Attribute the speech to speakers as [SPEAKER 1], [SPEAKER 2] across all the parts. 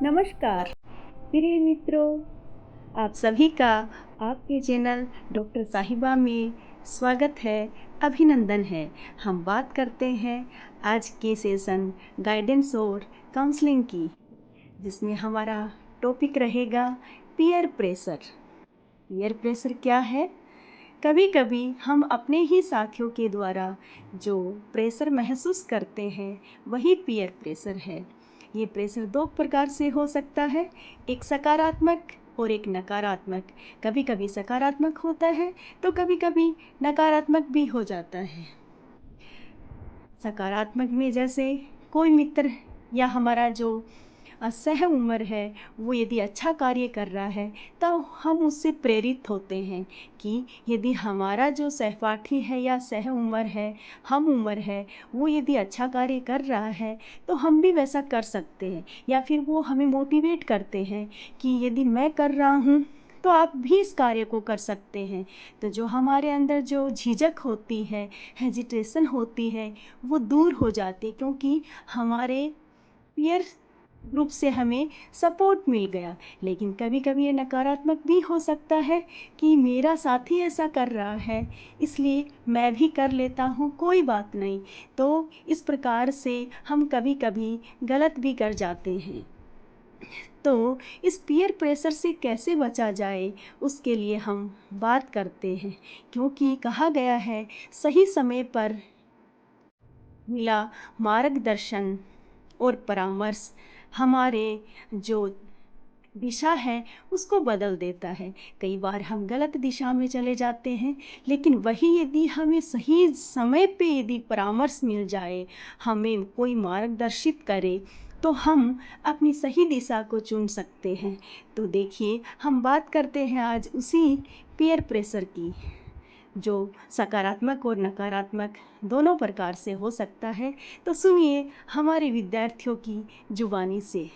[SPEAKER 1] नमस्कार प्रिय मित्रों, आप सभी का आपके चैनल डॉक्टर साहिबा में स्वागत है, अभिनंदन है। हम बात करते हैं आज के सेशन गाइडेंस और काउंसलिंग की, जिसमें हमारा टॉपिक रहेगा पीयर प्रेशर। पीयर प्रेशर क्या है? कभी कभी हम अपने ही साथियों के द्वारा जो प्रेशर महसूस करते हैं वही पीयर प्रेशर है। ये प्रेशर दो प्रकार से हो सकता है, एक सकारात्मक और एक नकारात्मक। कभी कभी सकारात्मक होता है तो कभी कभी नकारात्मक भी हो जाता है। सकारात्मक में जैसे कोई मित्र या हमारा जो सह उम्र है वो यदि अच्छा कार्य कर रहा है तो हम उससे प्रेरित होते हैं कि यदि हमारा जो सहपाठी है या सह उम्र है, हम उम्र है, वो यदि अच्छा कार्य कर रहा है तो हम भी वैसा कर सकते हैं। या फिर वो हमें मोटिवेट करते हैं कि यदि मैं कर रहा हूँ तो आप भी इस कार्य को कर सकते हैं। तो जो हमारे अंदर जो झिझक होती है, हेजिटेशन होती है, वो दूर हो जाती है, क्योंकि हमारे पीयर ग्रुप से हमें सपोर्ट मिल गया। लेकिन कभी कभी ये नकारात्मक भी हो सकता है कि मेरा साथी ऐसा कर रहा है इसलिए मैं भी कर लेता हूँ, कोई बात नहीं। तो इस प्रकार से हम कभी कभी गलत भी कर जाते हैं। तो इस पीयर प्रेशर से कैसे बचा जाए, उसके लिए हम बात करते हैं। क्योंकि कहा गया है सही समय पर मिला मार्गदर्शन और परामर्श हमारे जो दिशा है उसको बदल देता है। कई बार हम गलत दिशा में चले जाते हैं, लेकिन वही यदि हमें सही समय पे यदि परामर्श मिल जाए, हमें कोई मार्गदर्शित करे, तो हम अपनी सही दिशा को चुन सकते हैं। तो देखिए, हम बात करते हैं आज उसी पीयर प्रेशर की, जो सकारात्मक और नकारात्मक दोनों प्रकार से हो सकता है। तो सुनिए हमारे विद्यार्थियों की जुबानी से।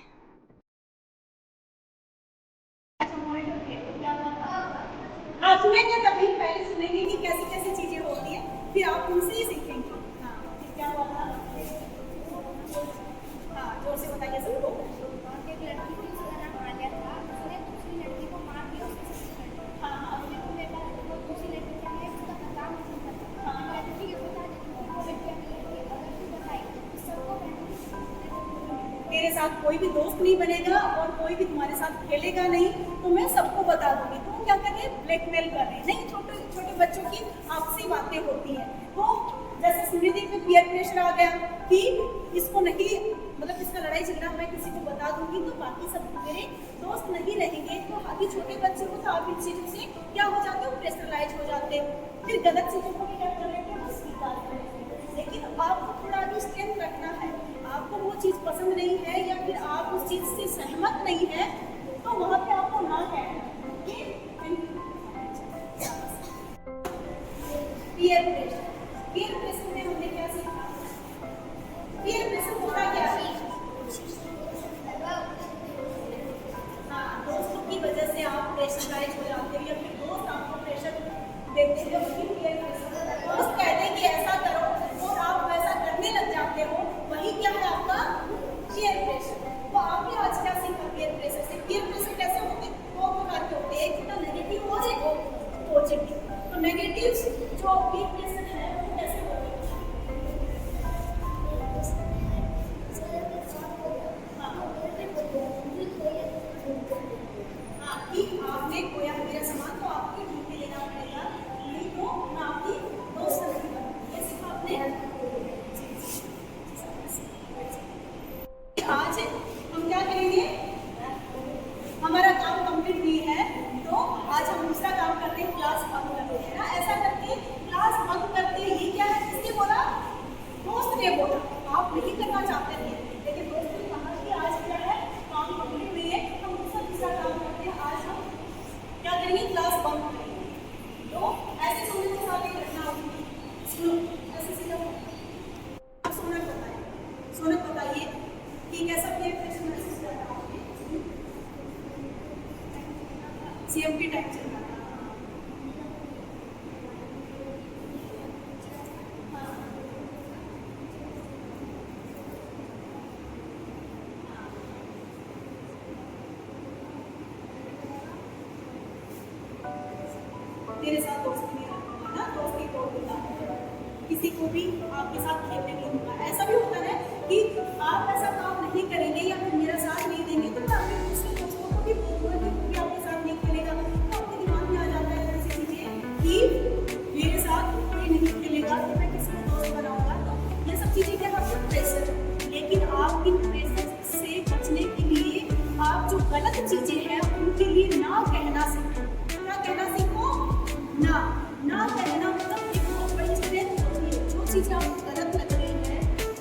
[SPEAKER 2] हाँ सुनेंगे, तभी पहले सुनेंगे कि कैसी कैसी चीजें होती हैं, फिर आप उनसे ही सीखेंगे। हाँ फिर क्या हुआ था? हाँ जोर से बताइए सबको।
[SPEAKER 3] एक लड़की थी, उसका नाम आलिया था। उसने दूसरी लड़की को मार दिया, उसकी सच्ची लड़की।
[SPEAKER 2] हाँ हाँ
[SPEAKER 3] फिर वो मेरे पास वो दूसरी लड़की क्या है, उसका नाम नहीं पता। मैं ठीक है बता देती हूँ, वो लड़की अगली लड़की अगर तू बताई तो सबको कहूँगी।
[SPEAKER 2] तेरे साथ कोई भी दोस्त नहीं बनेगा और कोई भी तुम्हारे साथ खेलेगा नहीं, तो मैं सबको बता दूंगी। तो क्या कर रहे हैं? ब्लैकमेल कर रहे हैं। नहीं, छोटे छोटे बच्चों की आपसी बातें होती हैं। तो जैसे स्मृति पे पीयर प्रेशर आ गया कि इसको नहीं, मतलब इसका लड़ाई झगड़ा मैं किसी को बता दूंगी तो बाकी सब मेरे दोस्त नहीं रहेंगे। तो अभी छोटे बच्चे को तो आप इन चीज़ों से क्या हो जाते हैं, प्रेशरलाइज हो जाते हैं। फिर गलत चीज़ों को भी क्या कर रहे हैं, वो स्वीकार कर रहे हैं। लेकिन आपको थोड़ा भी स्ट्रेंथ रखना है। आपको वो चीज़ पसंद नहीं है या फिर आप उस चीज़ से सहमत नहीं है, तो वहाँ पे आपको ना कहना कि पीयर प्रेशर। पीयर प्रेशर में हमने क्या सीखा? पीयर प्रेशर होता क्या है? हाँ, दोस्तों की वजह से आप प्रेशराइज हो जाते हो या फिर दोस्त आपको प्रेशर देते हैं, वही पीयर प्रेशर। दोस्त कहते हैं कि ऐसा करो और आप वैसा करने लग जाते हो, वही क्या है आपका पीयर प्रेशर। तो आपने आज क्या सीखा पीयर प्रेशर से? पीयर प्रेशर कैसे होते हैं? दो प्रकार के होते हैं, एक होता नेगेटिव और एक पॉजिटिव। तो नेगेटिव जो पीयर प्रेशर है वो कैसे होते हैं? हाँ कि आपने खोया मेरा सामान तो आपको ढूंढ के लेना पड़ेगा, नहीं तो मैं आपकी दोस्त नहीं बनूंगी। ये सीखा आपने। आज हम क्या करेंगे? हमारा काम कंप्लीट हुई है, तो आज हम दूसरा काम करते हैं, क्लास बंद करते हैं ना। ऐसा करके क्लास बंद करते हैं, ये क्या है, किसने बोला? दोस्त ने बोला। आप नहीं करना चाहते थे, लेकिन दोस्त ने कहा कि आज क्या है, काम कंप्लीट हुई है, हम दूसरा काम करते हैं। आज हम क्या करेंगे? क्लास बंद करेंगे। तो ऐसे सोने के साथ एक घटना होगी। सुनो, ऐसे सीधा सोनक बताइए। सोनक बताइए कि कैसा पीयर प्रेशर महसूस कर रहा है? सीएम की टाइम चल रहा है। मेरे साथ दोस्ती नहीं रखूंगा ना, दोस्ती तोड़ दूंगा, किसी को भी आपके साथ खेलने नहीं दूंगा। ऐसा भी होता है कि आप ऐसा काम नहीं करेंगे या फिर मेरा साथ नहीं देंगे तो मैं अपने दूसरे दोस्तों को भी बोलूँगा कि वो भी आपके साथ नहीं खेलेगा। तो आपके दिमाग में आ जाता है ऐसी चीज़ें कि मेरे साथ कोई नहीं खेलेगा तो मैं किसको दोस्त बनाऊंगा। तो ये सब चीज़ें क्या है, प्रेशर। लेकिन आप इन प्रेशर से बचने के लिए आप जो गलत चीज़ें हैं उनके लिए ना कहना सीखो। क्या कहना सीखो? ना कहना मतलब देखो बड़ी स्ट्रेंथ होती है। जो चीज़ आपको गलत लग रही है,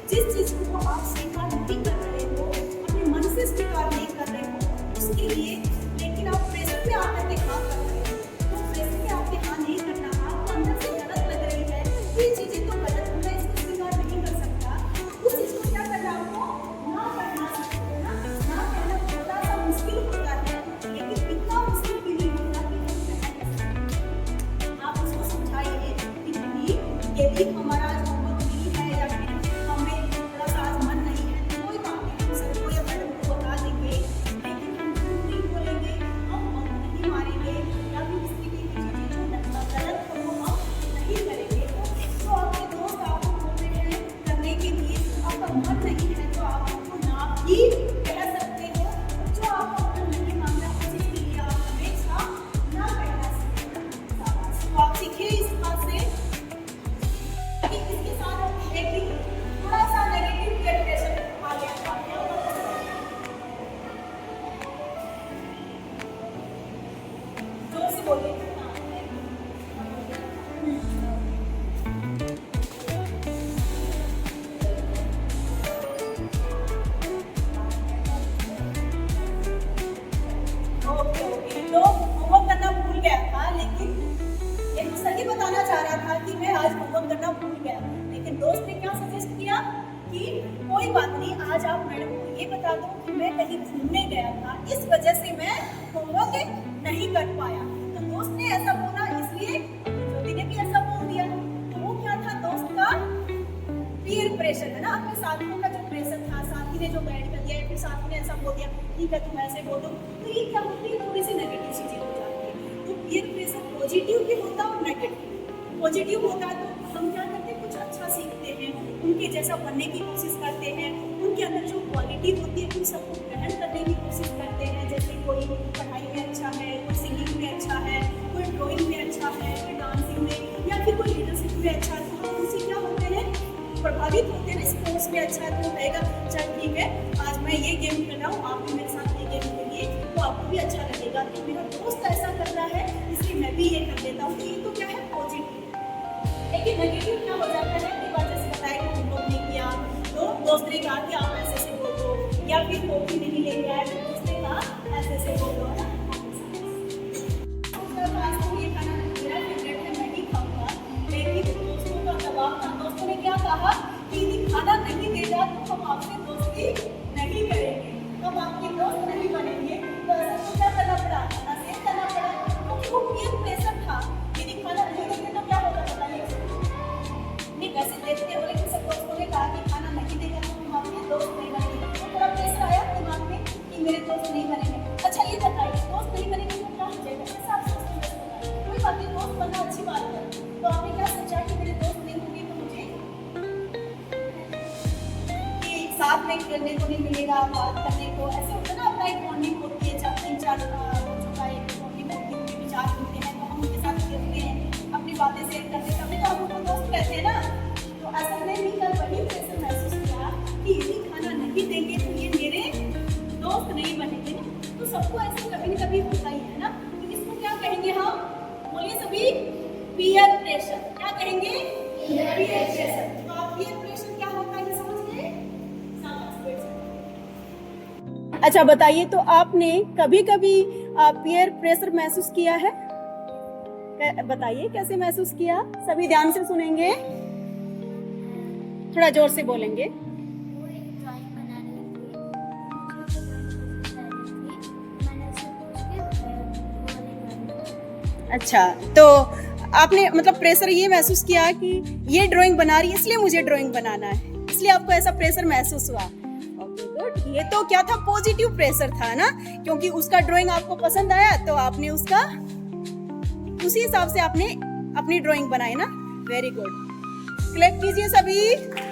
[SPEAKER 2] जिस चीज़ को आप स्वीकार नहीं कर रहे हो, अपने मन से स्वीकार नहीं कर रहे हो, उसके लिए लेकिन आप प्रेशर पे आकर के हाँ कर रहे हो। तो प्रेशर पे आके हाँ नहीं करना, आपको अंदर से गलत लग रही है, ये चीज़ें तो गलत है, मैं इसको स्वीकार नहीं कर सकता। उस चीज़ को क्या करना, आपको ना करना सीखो। ना कहना थोड़ा सा मुश्किल होता है, लेकिन इतना मुश्किल भी नहीं होता कि हम कह सकते। आप उसको समझाइए कि नहीं, यदि हमारा आज होमवर्क नहीं है या फिर हमें थोड़ा सा आज मन नहीं है तो कोई बात नहीं, हम सर को या मैडम को बता देंगे, लेकिन हम झूठ नहीं बोलेंगे, हम बंक नहीं मारेंगे या फिर इस तरीके की चीज़ें जो गलत हो वो हम नहीं करेंगे। तो आपके दोस्त आपको बोल रहे हैं करने के लिए, आपका मन नहीं है तो आप उनको ना भी कह सकते हो। जो आपका मन नहीं मांगता उसके लिए आप हमेशा ना कहना सीखें। तो आप सीखिए इस बात से कि इसके साथ एक भी थोड़ा सा नेगेटिव पीयर प्रेशर आ गया था। क्या होता है? जोर से बोलिए। ओके, तो होमवर्क करना भूल गया था, लेकिन ये तो सही बताना चाह रहा था कि मैं आज होमवर्क करना भूल गया, लेकिन दोस्त ने क्या सजेस्ट किया कि कोई बात नहीं, आज आप मैडम को ये बता दो कि मैं कहीं घूमने गया था, इस वजह से मैं होमवर्क नहीं कर पाया। तो दोस्त ने ऐसा बोला, इसलिए ज्योति ने भी ऐसा बोल दिया। तो वो क्या था, दोस्त का पीयर प्रेशर है ना, अपने साथियों का जो प्रेशर था, साथी ने जो गाइड कर दिया या फिर साथी ने ऐसा बोल दिया, ठीक है तुम ऐसे बोलो, तो ये क्या होती है, थोड़ी सी नेगेटिव चीजें हो जाती है। तो पीयर प्रेशर पॉजिटिव भी होता है और नेगेटिव। पॉजिटिव होता है तो हम क्या करते हैं, कुछ अच्छा सीखते हैं, उनके जैसा बनने की कोशिश करते हैं, उनके अंदर जो क्वालिटी होती है उन सबको ग्रहण करने की कोशिश करते हैं। जैसे कोई पढ़ाई में अच्छा है, कोई सिंगिंग में अच्छा है, कोई ड्राइंग में अच्छा है, कोई डांसिंग में या फिर कोई लीडरशिप में अच्छा है, तो हम उनसे क्या होते हैं, प्रभावित होते हैं। स्पोर्ट्स में अच्छा है तो रहेगा, चल ठीक है आज मैं ये गेम खेल रहा हूँ, आप भी मेरे साथ ये गेम खेलिए तो आपको भी अच्छा लगेगा। तो मेरा दोस्त ऐसा कर रहा है इसलिए मैं भी ये कर लेता हूँ। तो ये तो क्या है, पॉजिटिव। लेकिन नेगेटिव क्या हो जाता है, एक बार जैसे बताया कि होमवर्क नहीं किया तो दोस्त ने कहा कि आप ऐसे से बोलो, या फिर कॉपी नहीं लेके आए तो दोस्त ने कहा ऐसे से बोलो, है ना। ये खाना मेरा फेवरेट है, मैं ही खाऊंगा, लेकिन दोस्तों का दबाव था। दोस्तों ने क्या कहा कि यदि खाना नहीं देगा तो हम आपसे दोस्ती नहीं करेंगे, हम आपके दोस्त नहीं बनेंगे। तो ऐसा तो क्या करना पड़ा, ऐसे करना पड़ा, क्योंकि वो पीयर प्रेशर था। यदि खाना नहीं देंगे तो क्या होगा बताइए। नहीं वैसे देखते हो, लेकिन सब दोस्तों ने कहा कि खाना नहीं देगा तो हम आपके दोस्त नहीं बनेंगे। तो थोड़ा प्रेशर आया दिमाग में कि मेरे दोस्त नहीं बनेंगे। अच्छा ये बताइए, दोस्त नहीं बनेंगे तो क्या हो जाएगा, ऐसा आप सोचते हैं? कोई बात नहीं, दोस्त बनना अच्छी बात है। तो आपने क्या सोचा कि मेरे दोस्त नहीं होंगे तो मुझे कि साथ में खेलने को नहीं मिलेगा, बात करने को, ऐसे होता है ना, अपना एक बॉन्डिंग होती है। जब 3-4 बच्चों का एक बॉन्डिंग होती है, उनके विचार होते हैं तो हम उनके साथ खेलते हैं, अपनी बातें शेयर करते हैं, तभी तो हम उनको दोस्त कहते हैं ना। तो ऐसा मैंने भी कल वही प्रेशर महसूस किया कि यदि खाना नहीं देंगे तो ये मेरे दोस्त नहीं बनेंगे। तो सबको ऐसे कभी न कभी होता ही है ना। तो इसको क्या कहेंगे हम, बोलिए सभी, पीयर प्रेशर। क्या कहेंगे, पीयर प्रेशर। तो आप पीयर प्रेशर क्या होता है ये समझ गए। अच्छा बताइए, तो आपने कभी कभी पीयर प्रेशर महसूस किया है? बताइए कैसे महसूस किया। सभी ध्यान से सुनेंगे, थोड़ा जोर से बोलेंगे।
[SPEAKER 3] वो एक ड्राइंग बना रही थी, मैंने उसे पूछ के
[SPEAKER 2] अच्छा, तो आपने मतलब प्रेशर ये महसूस किया कि ये ड्राइंग बना रही है इसलिए मुझे ड्राइंग बनाना है, इसलिए आपको ऐसा प्रेशर महसूस हुआ। Okay good. ये तो क्या था, पॉजिटिव प्रेशर था ना, क्योंकि उसका ड्राइंग आपको पसंद आया तो आपने उसका उसी हिसाब से आपने अपनी ड्राइंग बनाई ना, वेरी गुड। क्लैप कीजिए सभी।